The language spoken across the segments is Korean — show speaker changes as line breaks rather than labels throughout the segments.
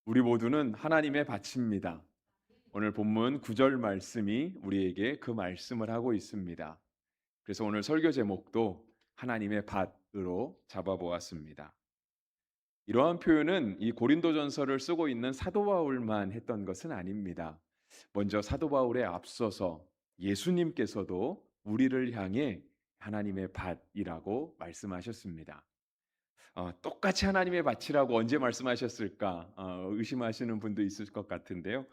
우리 모두는 하나님의 밭입니다. 오늘 본문 9절 말씀이 우리에게 그 말씀을 하고 있습니다. 그래서 오늘 설교 제목도 하나님의 밭으로 잡아보았습니다. 이러한 표현은 이 고린도전서를 쓰고 있는 사도 바울만 했던 것은 아닙니다. 먼저 사도 바울에 앞서서 예수님께서도 우리를 향해 하나님의 밭이라고 말씀하셨습니다. 똑같이 하나님의 밭이라고 언제 말씀하셨을까 의심하시는 분도 있을 것 같은데요.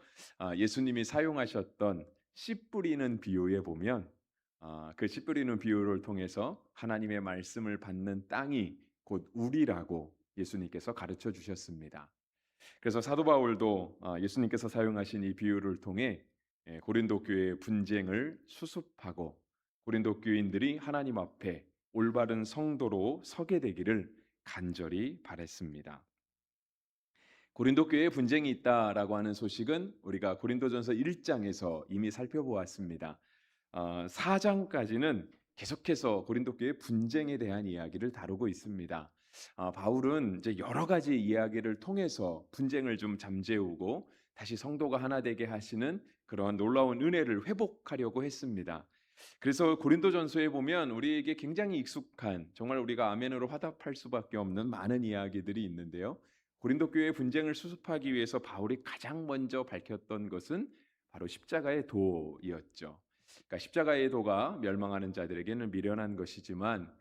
예수님이 사용하셨던 씨 뿌리는 비유에 보면 그 씨 뿌리는 비유를 통해서 하나님의 말씀을 받는 땅이 곧 우리라고 예수님께서 가르쳐 주셨습니다. 그래서 사도 바울도 예수님께서 사용하신 이 비유를 통해 고린도 교회의 분쟁을 수습하고 고린도 교인들이 하나님 앞에 올바른 성도로 서게 되기를 간절히 바랬습니다. 고린도 교회에 분쟁이 있다라고 하는 소식은 우리가 고린도전서 1장에서 이미 살펴보았습니다. 4장까지는 계속해서 고린도 교회 분쟁에 대한 이야기를 다루고 있습니다. 바울은 이제 여러 가지 이야기를 통해서 분쟁을 좀 잠재우고 다시 성도가 하나 되게 하시는 그런 놀라운 은혜를 회복하려고 했습니다. 그래서 고린도전서에 보면 우리에게 굉장히 익숙한 정말 우리가 아멘으로 화답할 수밖에 없는 많은 이야기들이 있는데요. 고린도 교회의 분쟁을 수습하기 위해서 바울이 가장 먼저 밝혔던 것은 바로 십자가의 도였죠. 그러니까 십자가의 도가 멸망하는 자들에게는 미련한 것이지만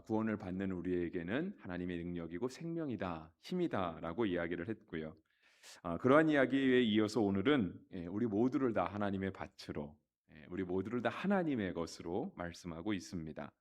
구원을 받는 우리에게는 하나님의 능력이고 생명이다, 힘이다라고 이야기를 했고요. 그러한 이야기에 이어서 오늘은 우리 모두를 다 하나님의 밭으로, 우리 모두를 다 하나님의 것으로 말씀하고 있습니다.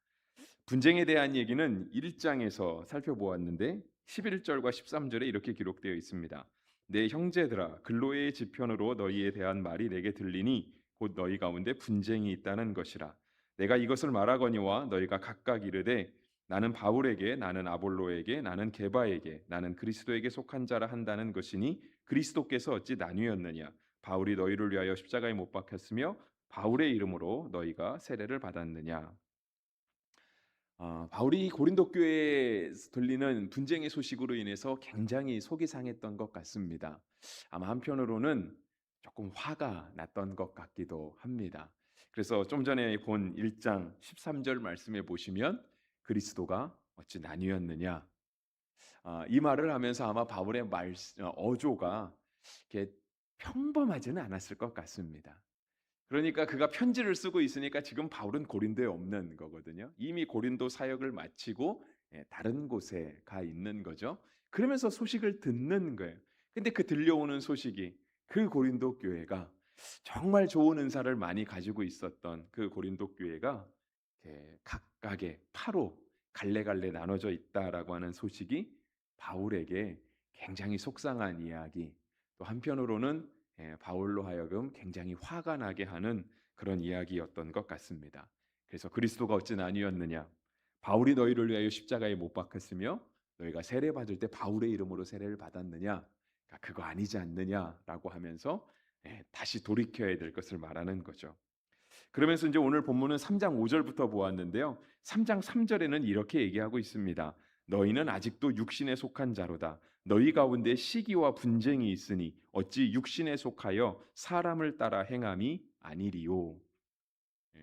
분쟁에 대한 얘기는 1장에서 살펴보았는데 11절과 13절에 이렇게 기록되어 있습니다. 내 형제들아 근로의 지편으로 너희에 대한 말이 내게 들리니 곧 너희 가운데 분쟁이 있다는 것이라. 내가 이것을 말하거니와 너희가 각각 이르되 나는 바울에게 나는 아볼로에게 나는 게바에게 나는 그리스도에게 속한 자라 한다는 것이니 그리스도께서 어찌 나뉘었느냐. 바울이 너희를 위하여 십자가에 못 박혔으며 바울의 이름으로 너희가 세례를 받았느냐. 바울이 고린도 교회에 들리는 분쟁의 소식으로 인해서 굉장히 속이 상했던 것 같습니다. 아마 한편으로는 조금 화가 났던 것 같기도 합니다. 그래서 좀 전에 본 1장 13절 말씀에 보시면 그리스도가 어찌 나뉘었느냐, 이 말을 하면서 아마 바울의 어조가 이렇게 평범하지는 않았을 것 같습니다. 그러니까 그가 편지를 쓰고 있으니까 지금 바울은 고린도에 없는 거거든요. 이미 고린도 사역을 마치고 다른 곳에 가 있는 거죠. 그러면서 소식을 듣는 거예요. 근데 그 들려오는 소식이 그 고린도 교회가 정말 좋은 은사를 많이 가지고 있었던 그 고린도 교회가 이렇게 각각의 파로 갈래갈래 나눠져 있다라고 하는 소식이 바울에게 굉장히 속상한 이야기, 또 한편으로는 바울로 하여금 굉장히 화가 나게 하는 그런 이야기였던 것 같습니다. 그래서 그리스도가 어찌 나뉘었느냐? 바울이 너희를 위하여 십자가에 못 박혔으며 너희가 세례 받을 때 바울의 이름으로 세례를 받았느냐? 그러니까 그거 아니지 않느냐라고 하면서 다시 돌이켜야 될 것을 말하는 거죠. 그러면서 이제 오늘 본문은 3장 5절부터 보았는데요. 3장 3절에는 이렇게 얘기하고 있습니다. 너희는 아직도 육신에 속한 자로다. 너희 가운데 시기와 분쟁이 있으니 어찌 육신에 속하여 사람을 따라 행함이 아니리요.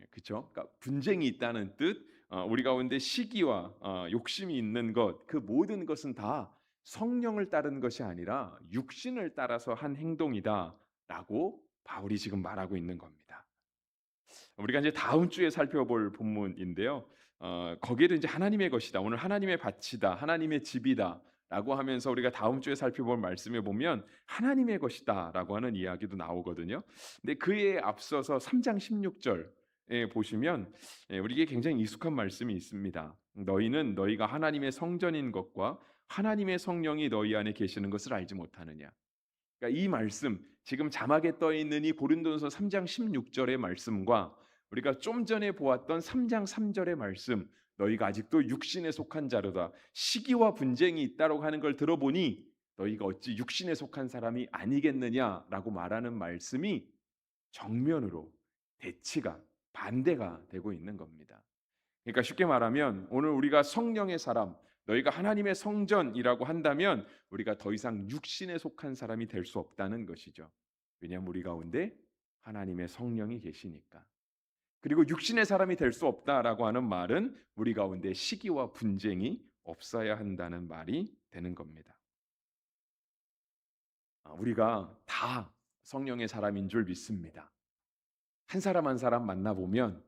그렇죠? 그러니까 분쟁이 있다는 뜻, 우리 가운데 시기와 욕심이 있는 것, 그 모든 것은 다 성령을 따른 것이 아니라 육신을 따라서 한 행동이다라고 바울이 지금 말하고 있는 겁니다. 우리가 이제 다음 주에 살펴볼 본문인데요. 거기에도 이제 하나님의 것이다. 오늘 하나님의 밭이다. 하나님의 집이다라고 하면서 우리가 다음 주에 살펴볼 말씀에 보면 하나님의 것이다라고 하는 이야기도 나오거든요. 근데 그에 앞서서 3장 16절에 보시면 우리에게 굉장히 익숙한 말씀이 있습니다. 너희는 너희가 하나님의 성전인 것과 하나님의 성령이 너희 안에 계시는 것을 알지 못하느냐. 그러니까 이 말씀 지금 자막에 떠 있는 이 고린도전서 3장 16절의 말씀과 우리가 좀 전에 보았던 3장 3절의 말씀, 너희가 아직도 육신에 속한 자로다, 시기와 분쟁이 있다라고 하는 걸 들어보니 너희가 어찌 육신에 속한 사람이 아니겠느냐라고 말하는 말씀이 정면으로 대치가 반대가 되고 있는 겁니다. 그러니까 쉽게 말하면 오늘 우리가 성령의 사람, 너희가 하나님의 성전이라고 한다면 우리가 더 이상 육신에 속한 사람이 될 수 없다는 것이죠. 왜냐하면 우리 가운데 하나님의 성령이 계시니까. 그리고 육신의 사람이 될 수 없다라고 하는 말은 우리 가운데 시기와 분쟁이 없어야 한다는 말이 되는 겁니다. 우리가 다 성령의 사람인 줄 믿습니다. 한 사람 한 사람 만나보면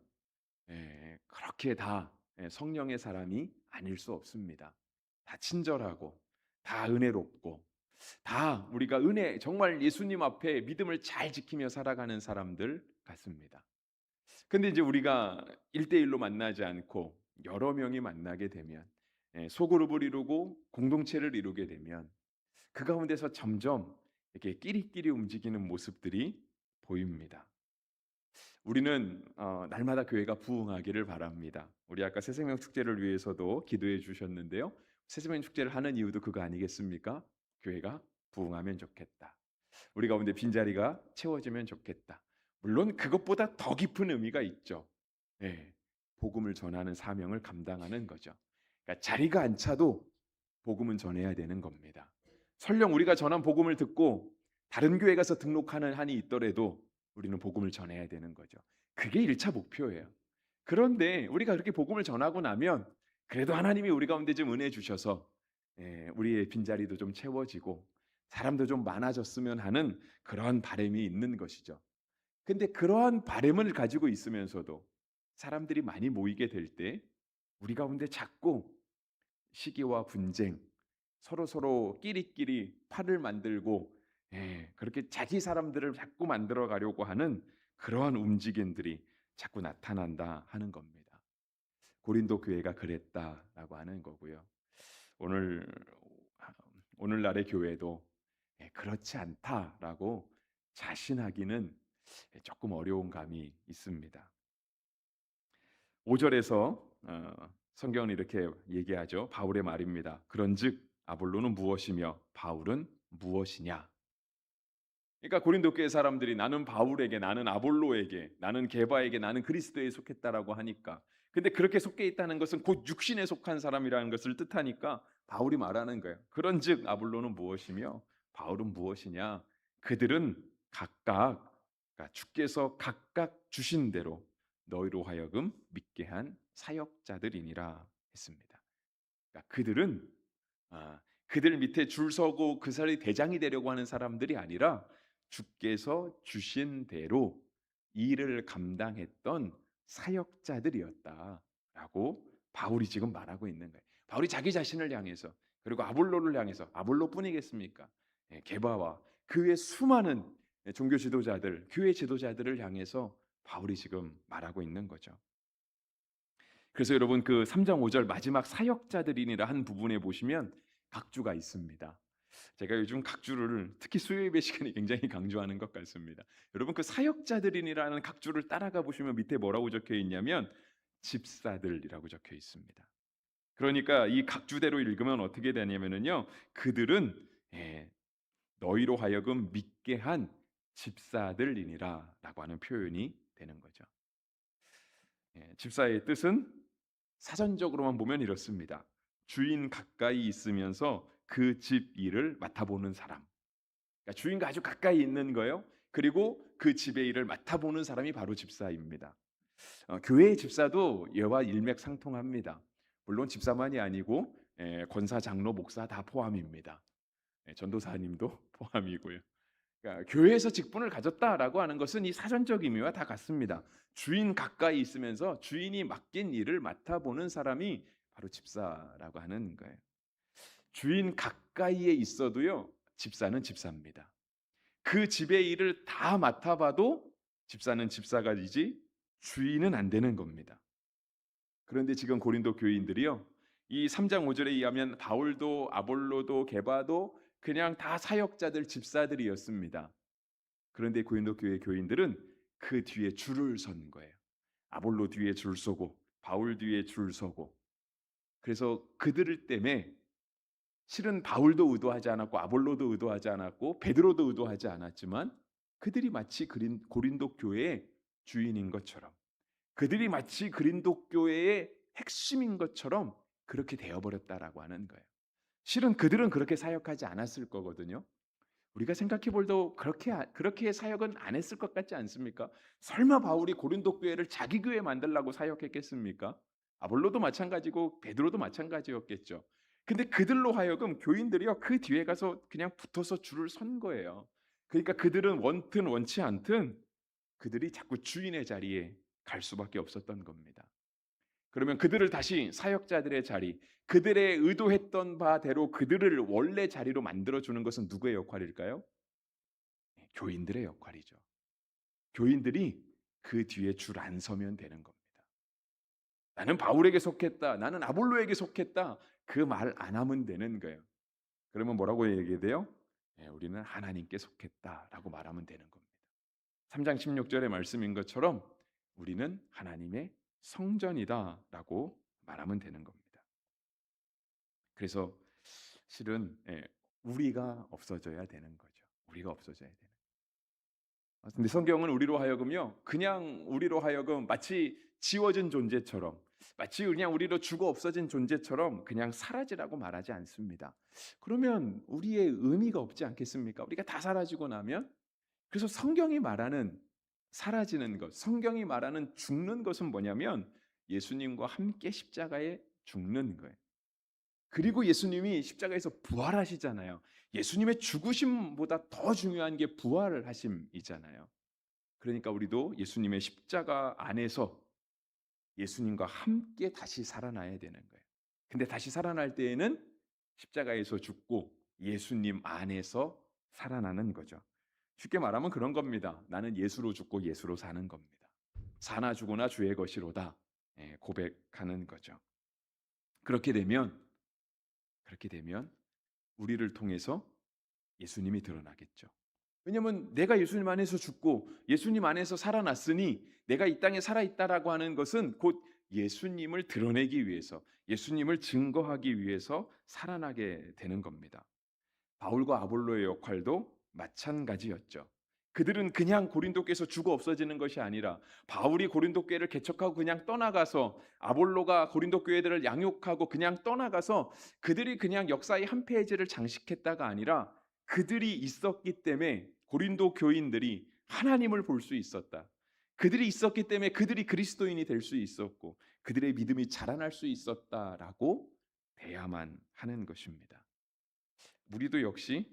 그렇게 다 성령의 사람이 아닐 수 없습니다. 다 친절하고 다 은혜롭고 다 우리가 은혜 정말 예수님 앞에 믿음을 잘 지키며 살아가는 사람들 같습니다. 근데 이제 우리가 1대1로 만나지 않고 여러 명이 만나게 되면 소그룹을 이루고 공동체를 이루게 되면 그 가운데서 점점 이렇게 끼리끼리 움직이는 모습들이 보입니다. 우리는 날마다 교회가 부흥하기를 바랍니다. 우리 아까 새생명 축제를 위해서도 기도해 주셨는데요. 새생명 축제를 하는 이유도 그거 아니겠습니까? 교회가 부흥하면 좋겠다. 우리 가운데 빈자리가 채워지면 좋겠다. 물론 그것보다 더 깊은 의미가 있죠. 예, 복음을 전하는 사명을 감당하는 거죠. 그러니까 자리가 안 차도 복음은 전해야 되는 겁니다. 설령 우리가 전한 복음을 듣고 다른 교회 가서 등록하는 한이 있더라도 우리는 복음을 전해야 되는 거죠. 그게 1차 목표예요. 그런데 우리가 그렇게 복음을 전하고 나면 그래도 하나님이 우리 가운데 좀 은혜 주셔서 우리의 빈자리도 좀 채워지고 사람도 좀 많아졌으면 하는 그러한 바람이 있는 것이죠. 근데 그러한 바람을 가지고 있으면서도 사람들이 많이 모이게 될 때 우리 가운데 자꾸 시기와 분쟁, 서로서로 끼리끼리 팔을 만들고 그렇게 자기 사람들을 자꾸 만들어 가려고 하는 그러한 움직임들이 자꾸 나타난다 하는 겁니다. 고린도 교회가 그랬다라고 하는 거고요. 오늘 오늘날의 교회도 그렇지 않다라고 자신하기는 조금 어려운 감이 있습니다. 5절에서 성경은 이렇게 얘기하죠. 바울의 말입니다. 그런즉 아볼로는 무엇이며 바울은 무엇이냐? 그러니까 고린도 교회 사람들이 나는 바울에게, 나는 아볼로에게, 나는 게바에게, 나는 그리스도에 속했다라고 하니까, 근데 그렇게 속해 있다는 것은 곧 육신에 속한 사람이라는 것을 뜻하니까 바울이 말하는 거예요. 그런즉 아볼로는 무엇이며 바울은 무엇이냐? 그들은 각각, 그러니까 주께서 각각 주신 대로 너희로 하여금 믿게 한 사역자들이니라 했습니다. 그러니까 그들은 그들 밑에 줄 서고 그 사람이 대장이 되려고 하는 사람들이 아니라 주께서 주신 대로 일을 감당했던 사역자들이었다라고 바울이 지금 말하고 있는 거예요. 바울이 자기 자신을 향해서 그리고 아볼로를 향해서 아볼로뿐이겠습니까? 게바와 그 외 수많은 종교 지도자들, 교회 지도자들을 향해서 바울이 지금 말하고 있는 거죠. 그래서 여러분 그 3장 5절 마지막 사역자들이니라 한 부분에 보시면 각주가 있습니다. 제가 요즘 각주를 특히 수요예배 시간에 굉장히 강조하는 것 같습니다. 여러분 그 사역자들이니라는 각주를 따라가 보시면 밑에 뭐라고 적혀 있냐면 집사들이라고 적혀 있습니다. 그러니까 이 각주대로 읽으면 어떻게 되냐면요. 그들은 너희로 하여금 믿게 한 집사들이니라라고 하는 표현이 되는 거죠. 집사의 뜻은 사전적으로만 보면 이렇습니다. 주인 가까이 있으면서 그 집 일을 맡아보는 사람. 그러니까 주인과 아주 가까이 있는 거예요. 그리고 그 집의 일을 맡아보는 사람이 바로 집사입니다. 교회의 집사도 이와 일맥상통합니다. 물론 집사만이 아니고 권사, 장로, 목사 다 포함입니다. 전도사님도 포함이고요. 그러니까 교회에서 직분을 가졌다라고 하는 것은 이 사전적 의미와 다 같습니다. 주인 가까이 있으면서 주인이 맡긴 일을 맡아보는 사람이 바로 집사라고 하는 거예요. 주인 가까이에 있어도요, 집사는 집사입니다. 그 집의 일을 다 맡아봐도 집사는 집사가지지 주인은 안 되는 겁니다. 그런데 지금 고린도 교인들이요, 이 3장 5절에 의하면 바울도 아볼로도 게바도 그냥 다 사역자들 집사들이었습니다. 그런데 고린도 교회 교인들은 그 뒤에 줄을 선 거예요. 아볼로 뒤에 줄 서고 바울 뒤에 줄 서고. 그래서 그들을 때문에 실은 바울도 의도하지 않았고 아볼로도 의도하지 않았고 베드로도 의도하지 않았지만 그들이 마치 고린도 교회의 주인인 것처럼, 그들이 마치 고린도 교회의 핵심인 것처럼 그렇게 되어 버렸다라고 하는 거예요. 실은 그들은 그렇게 사역하지 않았을 거거든요. 우리가 생각해 볼도 그렇게 사역은 안 했을 것 같지 않습니까? 설마 바울이 고린도 교회를 자기 교회 만들라고 사역했겠습니까? 아볼로도 마찬가지고 베드로도 마찬가지였겠죠. 근데 그들로 하여금 교인들이요 그 뒤에 가서 그냥 붙어서 줄을 선 거예요. 그러니까 그들은 원튼 원치 않든 그들이 자꾸 주인의 자리에 갈 수밖에 없었던 겁니다. 그러면 그들을 다시 사역자들의 자리, 그들의 의도했던 바대로 그들을 원래 자리로 만들어 주는 것은 누구의 역할일까요? 교인들의 역할이죠. 교인들이 그 뒤에 줄 안 서면 되는 겁니다. 나는 바울에게 속했다. 나는 아볼로에게 속했다. 그 말 안 하면 되는 거예요. 그러면 뭐라고 얘기해야 돼요? 우리는 하나님께 속했다라고 말하면 되는 겁니다. 3장 16절의 말씀인 것처럼 우리는 하나님의 성전이다라고 말하면 되는 겁니다. 그래서 실은 우리가 없어져야 되는 거죠. 우리가 없어져야 되는. 근데 성경은 우리로 하여금요, 그냥 우리로 하여금 마치 지워진 존재처럼, 마치 그냥 우리로 죽어 없어진 존재처럼 그냥 사라지라고 말하지 않습니다. 그러면 우리의 의미가 없지 않겠습니까? 우리가 다 사라지고 나면? 그래서 성경이 말하는 사라지는 것, 성경이 말하는 죽는 것은 뭐냐면 예수님과 함께 십자가에 죽는 거예요. 그리고 예수님이 십자가에서 부활하시잖아요. 예수님의 죽으심보다 더 중요한 게 부활을 하심이잖아요. 그러니까 우리도 예수님의 십자가 안에서 예수님과 함께 다시 살아나야 되는 거예요. 근데 다시 살아날 때에는 십자가에서 죽고 예수님 안에서 살아나는 거죠. 쉽게 말하면 그런 겁니다. 나는 예수로 죽고 예수로 사는 겁니다. 사나 죽으나 주의 것이로다. 고백하는 거죠. 그렇게 되면 우리를 통해서 예수님이 드러나겠죠. 왜냐하면 내가 예수님 안에서 죽고 예수님 안에서 살아났으니 내가 이 땅에 살아있다라고 하는 것은 곧 예수님을 드러내기 위해서, 예수님을 증거하기 위해서 살아나게 되는 겁니다. 바울과 아볼로의 역할도 마찬가지였죠. 그들은 그냥 고린도 교회에서 죽어 없어지는 것이 아니라 바울이 고린도 교회를 개척하고 그냥 떠나가서 아볼로가 고린도 교회들을 양육하고 그냥 떠나가서 그들이 그냥 역사의 한 페이지를 장식했다가 아니라 그들이 있었기 때문에 고린도 교인들이 하나님을 볼 수 있었다. 그들이 있었기 때문에 그들이 그리스도인이 될 수 있었고 그들의 믿음이 자라날 수 있었다라고 돼야만 하는 것입니다. 우리도 역시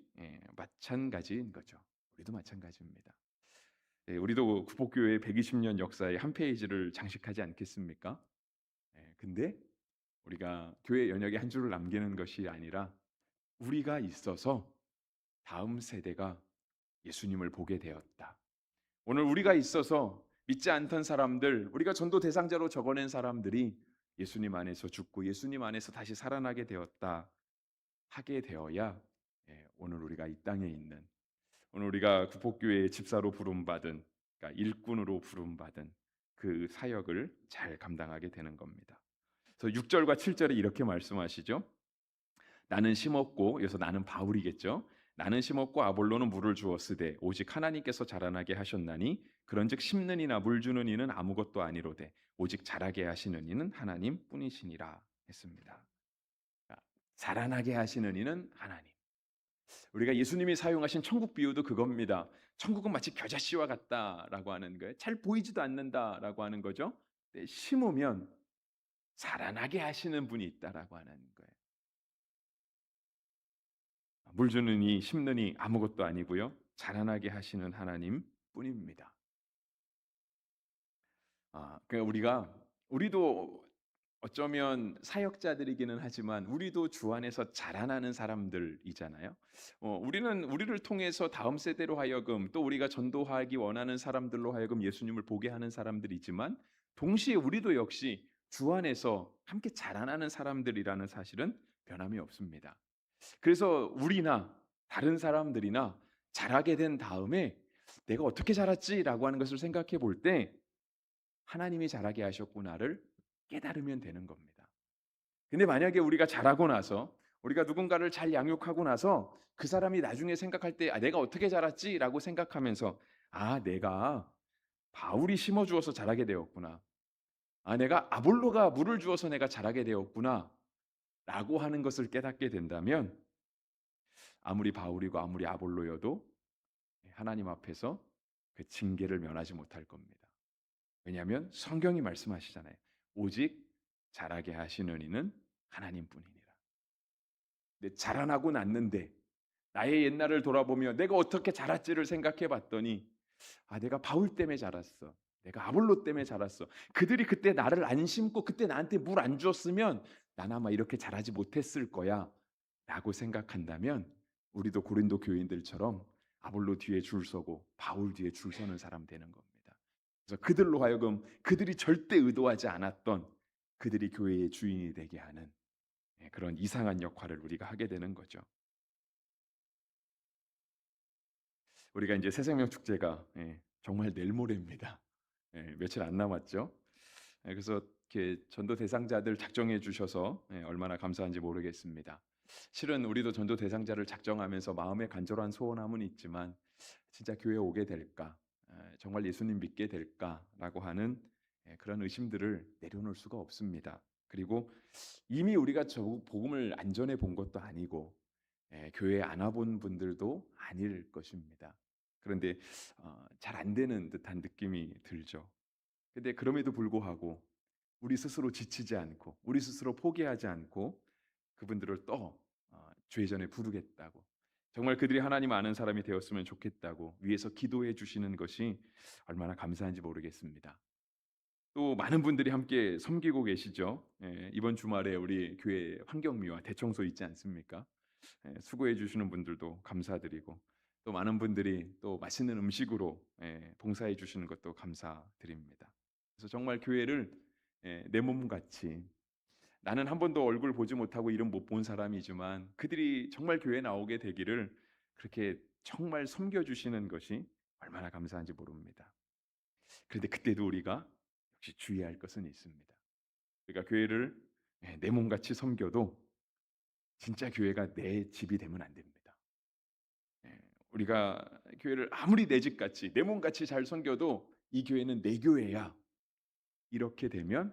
마찬가지인 거죠. 우리도 마찬가지입니다. 우리도 구복교회 120년 역사의 한 페이지를 장식하지 않겠습니까? 근데 우리가 교회 연역에 한 줄을 남기는 것이 아니라 우리가 있어서 다음 세대가 예수님을 보게 되었다. 오늘 우리가 있어서 믿지 않던 사람들, 우리가 전도 대상자로 적어낸 사람들이 예수님 안에서 죽고 예수님 안에서 다시 살아나게 되었다. 하게 되어야 오늘 우리가 이 땅에 있는, 오늘 우리가 구복교회의 집사로 부름받은, 그러니까 일꾼으로 부름받은 그 사역을 잘 감당하게 되는 겁니다. 그래서 6절과 7절에 이렇게 말씀하시죠. 나는 심었고, 여기서 나는 바울이겠죠. 나는 심었고 아볼로는 물을 주었으되 오직 하나님께서 자라나게 하셨나니 그런즉 심는 이나 물 주는 이는 아무것도 아니로되 오직 자라게 하시는 이는 하나님뿐이시니라 했습니다. 자라나게 하시는 이는 하나님. 우리가 예수님이 사용하신 천국 비유도 그겁니다. 천국은 마치 겨자씨와 같다라고 하는 거예요. 잘 보이지도 않는다라고 하는 거죠. 심으면 자라나게 하시는 분이 있다라고 하는 거예요. 물 주는 이 심는 이 아무것도 아니고요. 자라나게 하시는 하나님 뿐입니다. 그러니까 우리도 어쩌면 사역자들이기는 하지만 우리도 주 안에서 자라나는 사람들이잖아요. 우리는 우리를 통해서 다음 세대로 하여금 또 우리가 전도하기 원하는 사람들로 하여금 예수님을 보게 하는 사람들이지만 동시에 우리도 역시 주 안에서 함께 자라나는 사람들이라는 사실은 변함이 없습니다. 그래서 우리나 다른 사람들이나 자라게 된 다음에 내가 어떻게 자랐지라고 하는 것을 생각해 볼 때 하나님이 자라게 하셨구나를 깨달으면 되는 겁니다. 근데 만약에 우리가 자라고 나서 우리가 누군가를 잘 양육하고 나서 그 사람이 나중에 생각할 때 내가 어떻게 자랐지라고 생각하면서 내가 바울이 심어 주어서 자라게 되었구나. 내가 아볼로가 물을 주어서 내가 자라게 되었구나. 라고 하는 것을 깨닫게 된다면 아무리 바울이고 아무리 아볼로여도 하나님 앞에서 그 징계를 면하지 못할 겁니다. 왜냐하면 성경이 말씀하시잖아요. 오직 자라게 하시는 이는 하나님뿐이니라. 근데 자라나고 났는데 나의 옛날을 돌아보며 내가 어떻게 자랐지를 생각해 봤더니 내가 바울 때문에 자랐어. 내가 아볼로 때문에 자랐어. 그들이 그때 나를 안 심고 그때 나한테 물 안 주었으면 난 아마 이렇게 자라지 못했을 거야라고 생각한다면 우리도 고린도 교인들처럼 아볼로 뒤에 줄 서고 바울 뒤에 줄 서는 사람 되는 겁니다. 그래서 그들로 하여금 그들이 절대 의도하지 않았던 그들이 교회의 주인이 되게 하는 그런 이상한 역할을 우리가 하게 되는 거죠. 우리가 이제 새생명 축제가 정말 내일 모레입니다. 며칠 안 남았죠. 그래서 이렇게 전도 대상자들 작정해 주셔서 얼마나 감사한지 모르겠습니다. 실은 우리도 전도 대상자를 작정하면서 마음에 간절한 소원함은 있지만 진짜 교회에 오게 될까? 정말 예수님 믿게 될까?라고 하는 그런 의심들을 내려놓을 수가 없습니다. 그리고 이미 우리가 저 복음을 안 전해 본 것도 아니고 교회에 안 와본 분들도 아닐 것입니다. 그런데 잘 안 되는 듯한 느낌이 들죠. 근데 그럼에도 불구하고 우리 스스로 지치지 않고 우리 스스로 포기하지 않고 그분들을 또 주의 전에 부르겠다고 정말 그들이 하나님 아는 사람이 되었으면 좋겠다고 위에서 기도해 주시는 것이 얼마나 감사한지 모르겠습니다. 또 많은 분들이 함께 섬기고 계시죠. 이번 주말에 우리 교회 환경미화 대청소 있지 않습니까? 수고해 주시는 분들도 감사드리고 또 많은 분들이 또 맛있는 음식으로 봉사해 주시는 것도 감사드립니다. 그래서 정말 교회를 내 몸같이 나는 한 번도 얼굴 보지 못하고 이름 못 본 사람이지만 그들이 정말 교회에 나오게 되기를 그렇게 정말 섬겨 주시는 것이 얼마나 감사한지 모릅니다. 그런데 그때도 우리가 역시 주의할 것은 있습니다. 우리가 교회를 내 몸같이 섬겨도 진짜 교회가 내 집이 되면 안 됩니다. 예, 우리가 교회를 아무리 내 집같이 내 몸같이 잘 섬겨도 이 교회는 내 교회야. 이렇게 되면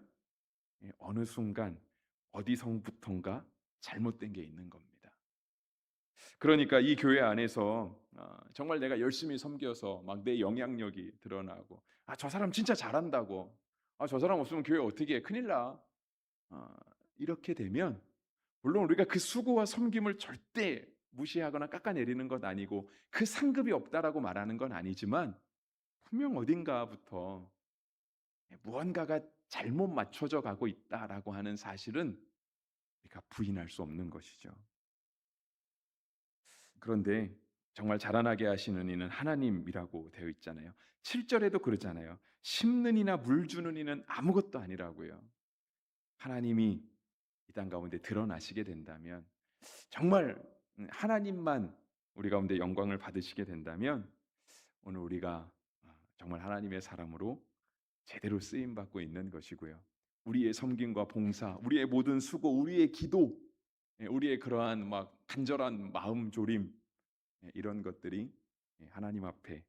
어느 순간 어디서부턴가 잘못된 게 있는 겁니다. 그러니까 이 교회 안에서 정말 내가 열심히 섬겨서 막 내 영향력이 드러나고 저 사람 진짜 잘한다고 저 사람 없으면 교회 어떻게 해? 큰일 나. 어, 이렇게 되면 물론 우리가 그 수고와 섬김을 절대 무시하거나 깎아내리는 것 아니고 그 상급이 없다라고 말하는 건 아니지만 분명 어딘가부터 무언가가 잘못 맞춰져 가고 있다라고 하는 사실은 우리가 부인할 수 없는 것이죠. 그런데 정말 자라나게 하시는 이는 하나님이라고 되어 있잖아요. 7절에도 그러잖아요. 심는 이나 물 주는 이는 아무것도 아니라고요. 하나님이 이 땅 가운데 드러나시게 된다면 정말 하나님만 우리 가운데 영광을 받으시게 된다면 오늘 우리가 정말 하나님의 사람으로 제대로 쓰임 받고 있는 것이고요. 우리의 섬김과 봉사, 우리의 모든 수고, 우리의 기도, 우리의 그러한 막 간절한 마음 조림 이런 것들이 하나님 앞에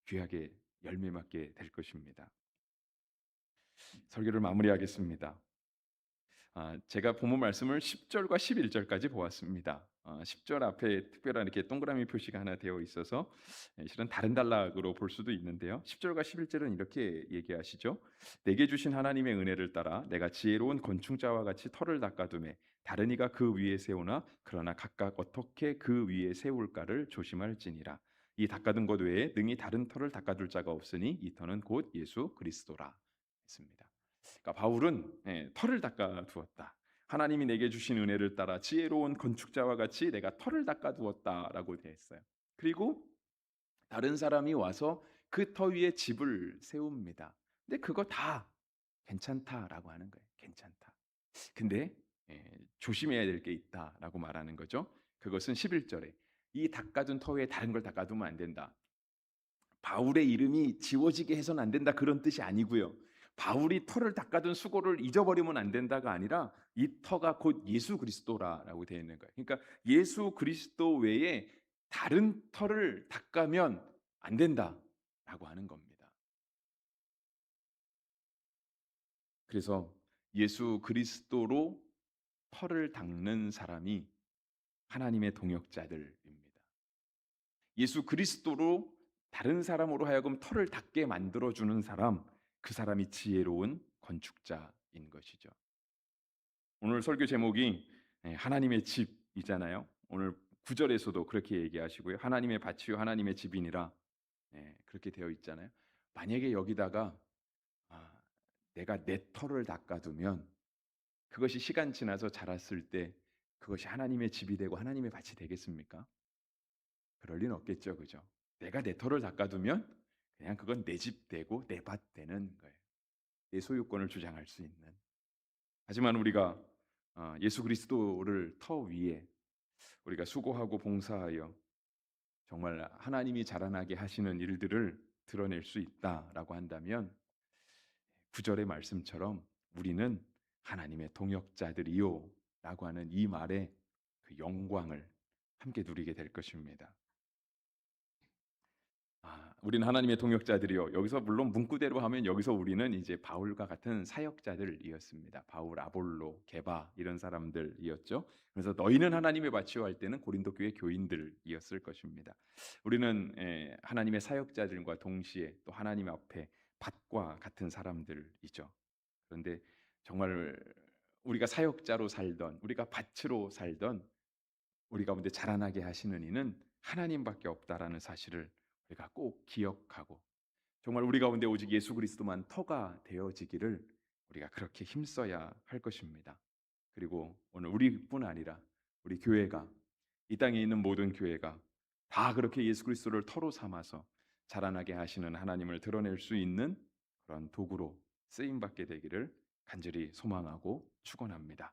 귀하게 열매 맺게 될 것입니다. 설교를 마무리하겠습니다. 제가 본문 말씀을 10절과 11절까지 보았습니다. 10절 앞에 특별한 이렇게 동그라미 표시가 하나 되어 있어서 실은 다른 단락으로 볼 수도 있는데요. 10절과 11절은 이렇게 얘기하시죠. 내게 주신 하나님의 은혜를 따라 내가 지혜로운 건축자와 같이 터를 닦아두매 다른 이가 그 위에 세우나 그러나 각각 어떻게 그 위에 세울까를 조심할지니라. 이 닦아둔 것 외에 능히 다른 터를 닦아둘 자가 없으니 이 터는 곧 예수 그리스도라 했습니다. 그러니까 바울은 터를 닦아 두었다. 하나님이 내게 주신 은혜를 따라 지혜로운 건축자와 같이 내가 터를 닦아 두었다라고 되어 있어요. 그리고 다른 사람이 와서 그 터 위에 집을 세웁니다. 근데 그거 다 괜찮다라고 하는 거예요. 괜찮다. 근데 조심해야 될 게 있다라고 말하는 거죠. 그것은 11절에 이 닦아둔 터 위에 다른 걸 닦아두면 안 된다. 바울의 이름이 지워지게 해서는 안 된다 그런 뜻이 아니고요. 바울이 터를 닦아둔 수고를 잊어버리면 안 된다가 아니라 이 터가 곧 예수 그리스도라라고 되어 있는 거예요. 그러니까 예수 그리스도 외에 다른 터를 닦으면 안 된다라고 하는 겁니다. 그래서 예수 그리스도로 터를 닦는 사람이 하나님의 동역자들입니다. 예수 그리스도로 다른 사람으로 하여금 터를 닦게 만들어 주는 사람, 그 사람이 지혜로운 건축자인 것이죠. 오늘 설교 제목이 하나님의 집이잖아요. 오늘 9절에서도 그렇게 얘기하시고요. 하나님의 밭이요 하나님의 집이니라. 그렇게 되어 있잖아요. 만약에 여기다가 아, 내가 내 터를 닦아두면 그것이 시간 지나서 자랐을 때 그것이 하나님의 집이 되고 하나님의 밭이 되겠습니까? 그럴 리는 없겠죠. 그죠? 내가 내 터를 닦아두면 그냥 그건 내 집 되고 내 밭 되는 거예요. 내 소유권을 주장할 수 있는. 하지만 우리가 예수 그리스도를 터 위에 우리가 수고하고 봉사하여 정말 하나님이 자라나게 하시는 일들을 드러낼 수 있다라고 한다면 9절의 말씀처럼 우리는 하나님의 동역자들이요라고 하는 이 말의 그 영광을 함께 누리게 될 것입니다. 우리는 하나님의 동역자들이요. 여기서 물론 문구대로 하면 여기서 우리는 이제 바울과 같은 사역자들이었습니다. 바울, 아볼로, 게바 이런 사람들이었죠. 그래서 너희는 하나님의 밭이요 할 때는 고린도 교회 교인들이었을 것입니다. 우리는 하나님의 사역자들과 동시에 또 하나님 앞에 밭과 같은 사람들이죠. 그런데 정말 우리가 사역자로 살던, 우리가 밭으로 살던 우리 가운데 자라나게 하시는 이는 하나님밖에 없다라는 사실을 우리가 꼭 기억하고 정말 우리 가운데 오직 예수 그리스도만 터가 되어지기를 우리가 그렇게 힘써야 할 것입니다. 그리고 오늘 우리뿐 아니라 우리 교회가 이 땅에 있는 모든 교회가 다 그렇게 예수 그리스도를 터로 삼아서 자라나게 하시는 하나님을 드러낼 수 있는 그런 도구로 쓰임 받게 되기를 간절히 소망하고 축원합니다.